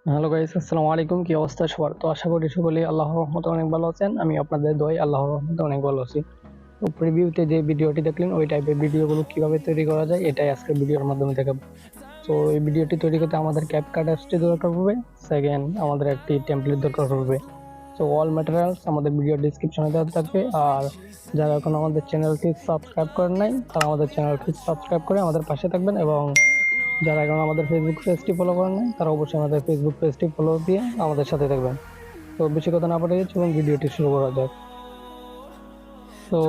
Hello guys, আসসালামু আলাইকুম। কি অবস্থা সবার? তো আশা করি সকলেই আল্লাহর রহমতে অনেক ভালো আছেন। আমি আপনাদের দোয়ায় আল্লাহর রহমতে অনেক ভালো আছি। তো প্রিভিউতে যে ভিডিওটি দেখলেন ওই টাইপের ভিডিওগুলো কিভাবে তৈরি করা যায় এটাই আজকের ভিডিওর মাধ্যমে দেখাবো। তো এই ভিডিওটি তৈরি করতে আমাদের ক্যাপকাট অ্যাপসটি দরকার পড়বে। সেকেন্ড, আমাদের একটি টেমপ্লেট দরকার পড়বে। তো অল ম্যাটেরিয়ালস আমাদের ভিডিও ডিসক্রিপশনে দেওয়া থাকবে। আর যারা এখন আমাদের চ্যানেলটি সাবস্ক্রাইব করেন নাই তারা আমাদের চ্যানেলটি সাবস্ক্রাইব করে আমাদের পাশে থাকবেন, এবং যারা এখন আমাদের ফেসবুক পেজটি ফলো করেন নাই তারা অবশ্যই আমাদের ফেসবুক পেজটি ফলো দিয়ে আমাদের সাথে থাকবেন। তো বেশি কথা না পাঠিয়ে চলুন ভিডিওটি শুরু করা যাক। তো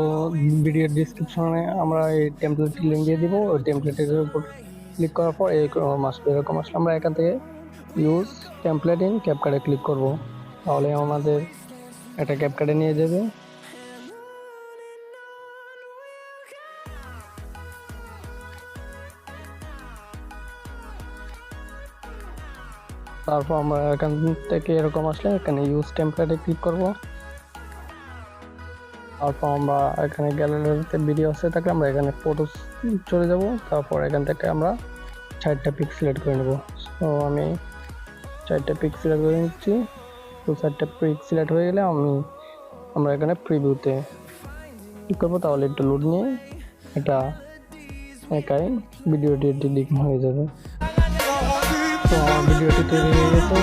ভিডিওর ডিসক্রিপশনে আমরা এই টেমপ্লেটটি লিঙ্ক দিয়ে দিব। ওই টেমপ্লেটের উপর ক্লিক করার পর এরকম আসলে আমরা এখান থেকে ইউজ টেমপ্লেট ইন ক্যাপকাটে ক্লিক করব। তাহলে আমাদের একটা ক্যাপকাটে নিয়ে যাবে। তারপর আমরা এখান থেকে এরকম আসলে এখানে ইউজ টেমপ্লেটে ক্লিক করব। তারপর আমরা এখানে গ্যালারিতে ভিডিও আছে থাকলে আমরা এখানে ফটো চলে যাব। তারপর এখান থেকে আমরা 4টা পিক সিলেক্ট করে নেব। তো আমি 4টা পিক সিলেক্ট করে নিচ্ছি। তো 4টা পিক সিলেক্ট হয়ে গেলে আমরা এখানে প্রিভিউতে ক্লিক করবো। তাহলে একটু লোড নিয়ে এটা একাই ভিডিওটি এডিটিং হয়ে যাবে। তো আমার ভিডিওটি তৈরি হয়ে গেছে।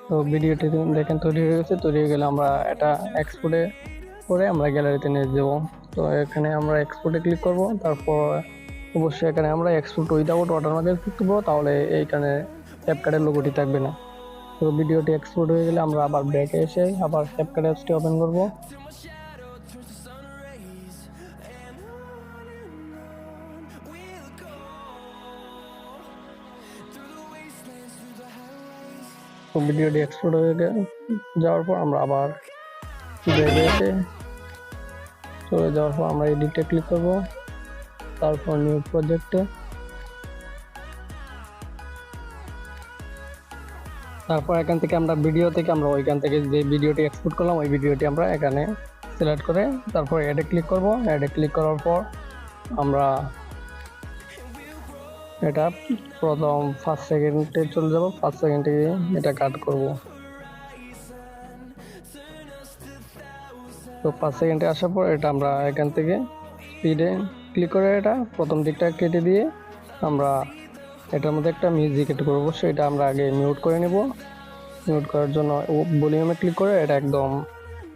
তো ভিডিওটি দেখেন তৈরি হয়ে গেছে। তৈরি হয়ে গেলে আমরা এটা এক্সপোর্টে করে আমরা গ্যালারিতে নিয়ে যাব। তো এখানে আমরা এক্সপোর্টে ক্লিক করব। তারপর অবশ্যই এখানে আমরা এক্সপোর্ট উইদাউট ওয়াটারমার্কে ক্লিক করবো, তাহলে এইখানে ক্যাপকাটের লোগোটি থাকবে না। তো ভিডিওটি এক্সপোর্ট হয়ে গেলে আমরা আবার ব্যাকে এসে আবার ক্যাপকাট অ্যাপসটি ওপেন করব। তো ভিডিওটি এক্সপোর্ট হয়ে যাওয়ার পর আমরা আবার ব্যাকে এসে চলে যাওয়ার পর আমরা এডিটে ক্লিক করব। তারপর নিউ প্রজেক্টে, তারপর এখান থেকে আমরা ওইখান থেকে যে ভিডিওটি এক্সপোর্ট করলাম ওই ভিডিওটি আমরা এখানে সিলেক্ট করে তারপর অ্যাডে ক্লিক করব। অ্যাডে ক্লিক করার পর আমরা এটা প্রথম 5 সেকেন্ডে চলে যাব। 5 সেকেন্ডে এটা কাট করব। তো 5 সেকেন্ডে আসার পর এটা আমরা এখান থেকে স্পিডে ক্লিক করে এটা প্রথম দিকটা কেটে দিয়ে আমরা এটার মধ্যে একটা মিউজিক এড করবো। সেটা আমরা আগে মিউট করে নেব। মিউট করার জন্য ভলিউমে ক্লিক করে এটা একদম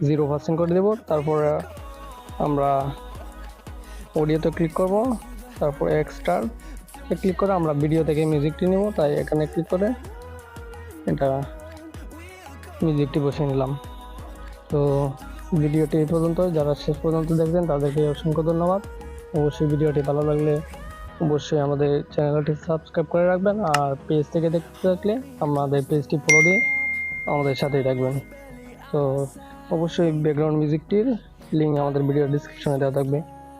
0% করে দেব। তারপর আমরা অডিওতে ক্লিক করব। তারপর এক্সট্রা ক্লিক করে আমরা ভিডিও থেকে মিউজিকটি নেব। তাই এখানে ক্লিক করে এটা মিউজিকটি বসিয়ে নিলাম। তো ভিডিওটি এই পর্যন্ত। যারা শেষ পর্যন্ত দেখবেন তাদেরকে অসংখ্য ধন্যবাদ। অবশ্যই ভিডিওটি ভালো লাগলে অবশ্যই আমাদের চ্যানেলটি সাবস্ক্রাইব করে রাখবেন। আর পেজ থেকে দেখতে থাকলে আমাদের পেজটি ফলো দিয়ে আমাদের সাথেই থাকবেন। তো অবশ্যই ব্যাকগ্রাউন্ড মিউজিকটির লিঙ্ক আমাদের ভিডিও ডিসক্রিপশনে দেওয়া থাকবে।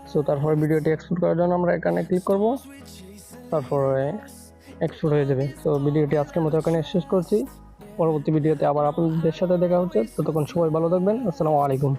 সো তারপরে ভিডিওটি এক্সপোর্ট করার জন্য আমরা এখানে ক্লিক করব। তারপরে এক্সপোর্ট হয়ে যাবে। তো ভিডিওটি আজকের মতো এখানে শেষ করছি। পরবর্তী ভিডিওতে আবার আপনাদের সাথে দেখা হচ্ছে। ততক্ষণ সবাই ভালো থাকবেন। আসসালামু আলাইকুম।